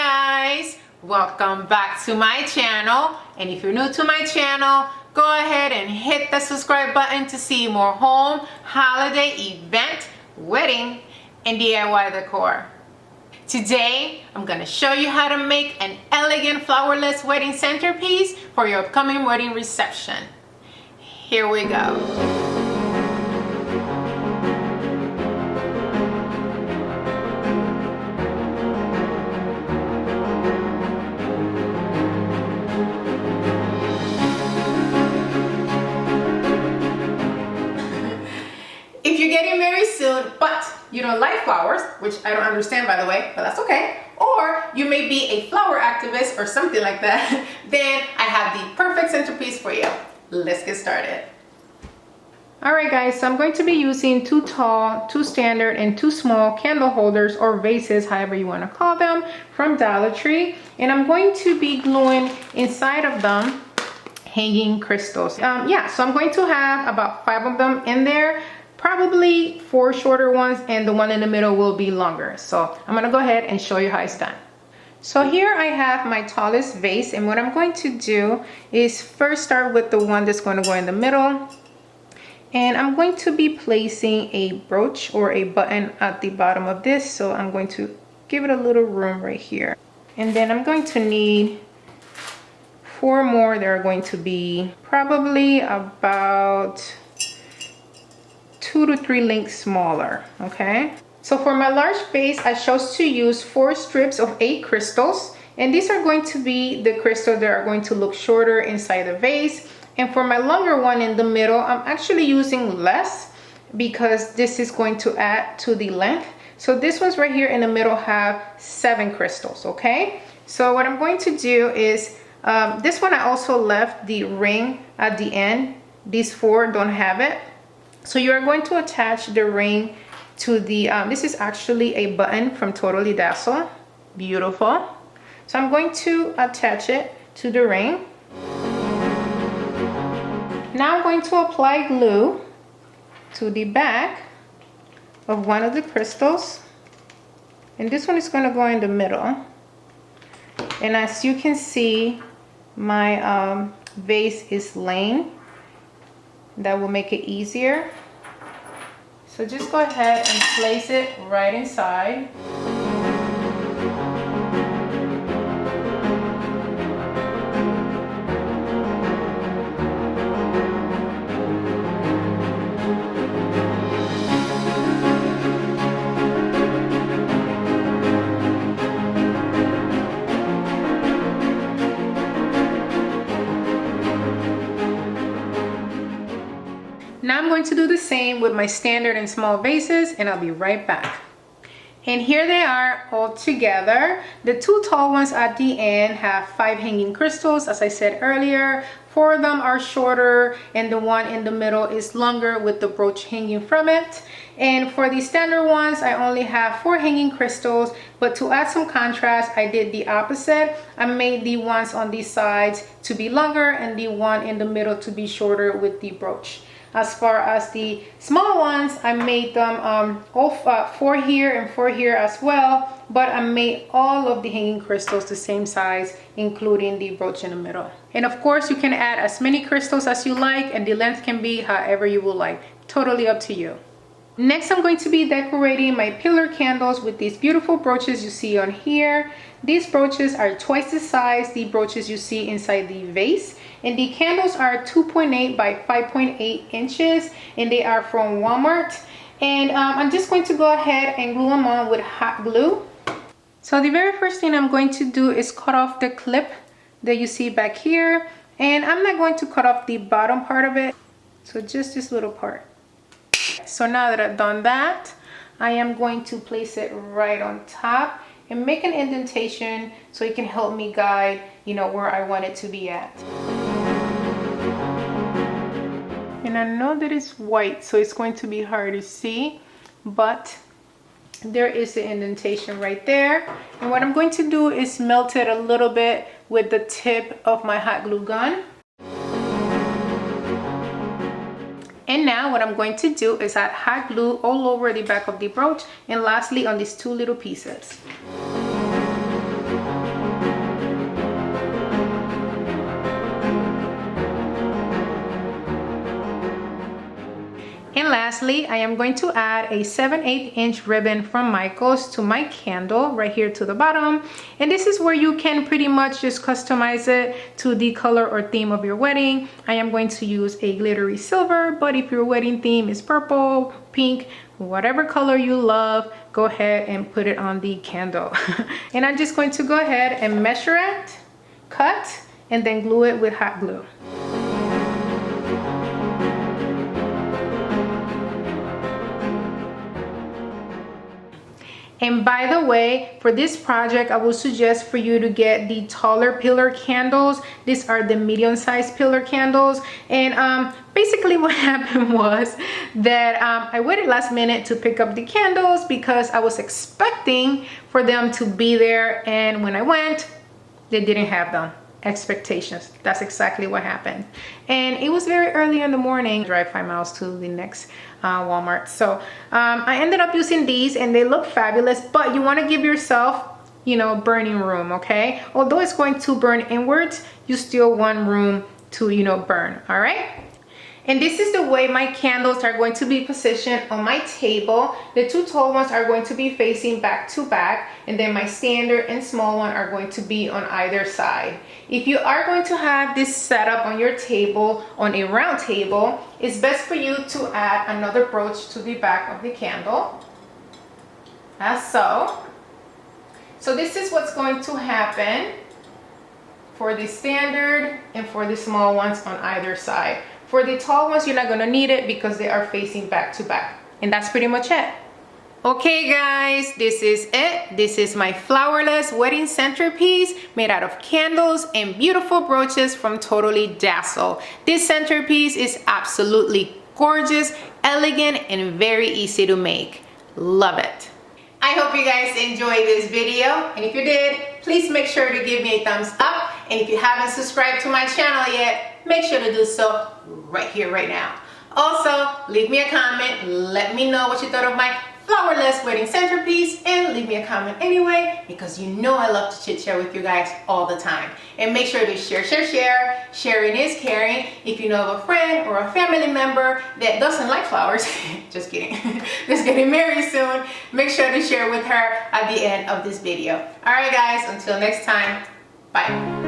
guys, welcome back to my channel. And if you're new to my channel, go ahead and hit the subscribe button to see more home, holiday, event, wedding, and DIY decor. Today, I'm going to show you how to make an elegant flowerless wedding centerpiece for your upcoming wedding reception. Here we go. If you're getting married soon, but you don't like flowers, which I don't understand by the way, but that's okay, or you may be a flower activist or something like that, then I have the perfect centerpiece for you. Let's get started. Alright guys, so I'm going to be using 2 tall, 2 standard, and 2 small candle holders or vases, however you want to call them, from Dollar Tree. And I'm going to be gluing inside of them hanging crystals. So I'm going to have about 5 of them in there. Probably 4 shorter ones and the one in the middle will be longer. So I'm gonna go ahead and show you how it's done. So here I have my tallest vase, and what I'm going to do is first start with the one that's going to go in the middle. And I'm going to be placing a brooch or a button at the bottom of this. So I'm going to give it a little room right here. And then I'm going to need 4 more. They're going to be probably about 2 to 3 links smaller. Okay, so for my large vase I chose to use 4 strips of 8 crystals, and these are going to be the crystals that are going to look shorter inside the vase. And for my longer one in the middle, I'm actually using less because this is going to add to the length. So this one's right here in the middle have 7 crystals. Okay, so what I'm going to do is this one I also left the ring at the end. These 4 don't have it. So you're going to attach the ring to the, this is actually a button from Totally Dazzled. Beautiful. So I'm going to attach it to the ring. Now I'm going to apply glue to the back of one of the crystals. And this one is going to go in the middle. And as you can see, my vase is laying. That will make it easier. So just go ahead and place it right inside. Now I'm going to do the same with my standard and small vases, and I'll be right back. And here they are all together. The 2 tall ones at the end have 5 hanging crystals. As I said earlier, 4 of them are shorter and the one in the middle is longer with the brooch hanging from it. And for the standard ones, I only have 4 hanging crystals, but to add some contrast, I did the opposite. I made the ones on these sides to be longer and the one in the middle to be shorter with the brooch. As far as the small ones, I made them 4 here and 4 here as well, but I made all of the hanging crystals the same size, including the brooch in the middle. And of course, you can add as many crystals as you like, and the length can be however you would like. Totally up to you. Next, I'm going to be decorating my pillar candles with these beautiful brooches you see on here. These brooches are twice the size the brooches you see inside the vase. And the candles are 2.8 by 5.8 inches, and they are from Walmart. And I'm just going to go ahead and glue them on with hot glue. So the very first thing I'm going to do is cut off the clip that you see back here. And I'm not going to cut off the bottom part of it, so just this little part. So now that I've done that, I am going to place it right on top and make an indentation so it can help me guide, where I want it to be at. And I know that it's white, so it's going to be hard to see, but there is the indentation right there. And what I'm going to do is melt it a little bit with the tip of my hot glue gun. And now what I'm going to do is add hot glue all over the back of the brooch, and lastly on these 2 little pieces. lastly, I am going to add a 7/8 inch ribbon from Michaels to my candle right here to the bottom. And this is where you can pretty much just customize it to the color or theme of your wedding. I am going to use a glittery silver, but if your wedding theme is purple, pink, whatever color you love, go ahead and put it on the candle. And I'm just going to go ahead and measure it, cut, and then glue it with hot glue. And by the way, for this project, I would suggest for you to get the taller pillar candles. These are the medium-sized pillar candles. And basically what happened was that I waited last minute to pick up the candles because I was expecting for them to be there. And when I went, they didn't have them. Expectations. That's exactly what happened. And it was very early in the morning. Drive 5 miles to the next Walmart. So I ended up using these and they look fabulous, but you want to give yourself, you know, burning room, okay? Although it's going to burn inwards, you still want room to, you know, burn, all right? And this is the way my candles are going to be positioned on my table. The two tall ones are going to be facing back to back, and then my standard and small one are going to be on either side. If you are going to have this set up on your table, on a round table, it's best for you to add another brooch to the back of the candle, as so. So this is what's going to happen for the standard and for the small ones on either side. For the tall ones, you're not gonna need it because they are facing back to back. And that's pretty much it. Okay guys, this is it. This is my flowerless wedding centerpiece made out of candles and beautiful brooches from Totally Dazzled. This centerpiece is absolutely gorgeous, elegant, and very easy to make. Love it. I hope you guys enjoyed this video, and if you did, please make sure to give me a thumbs up, and if you haven't subscribed to my channel yet, make sure to do so right here, right now. Also, leave me a comment, let me know what you thought of my flowerless wedding centerpiece, and leave me a comment anyway, because you know I love to chit chat with you guys all the time. And make sure to share. Sharing is caring. If you know of a friend or a family member that doesn't like flowers, just kidding, that's getting married soon, make sure to share with her at the end of this video. All right guys, until next time, bye.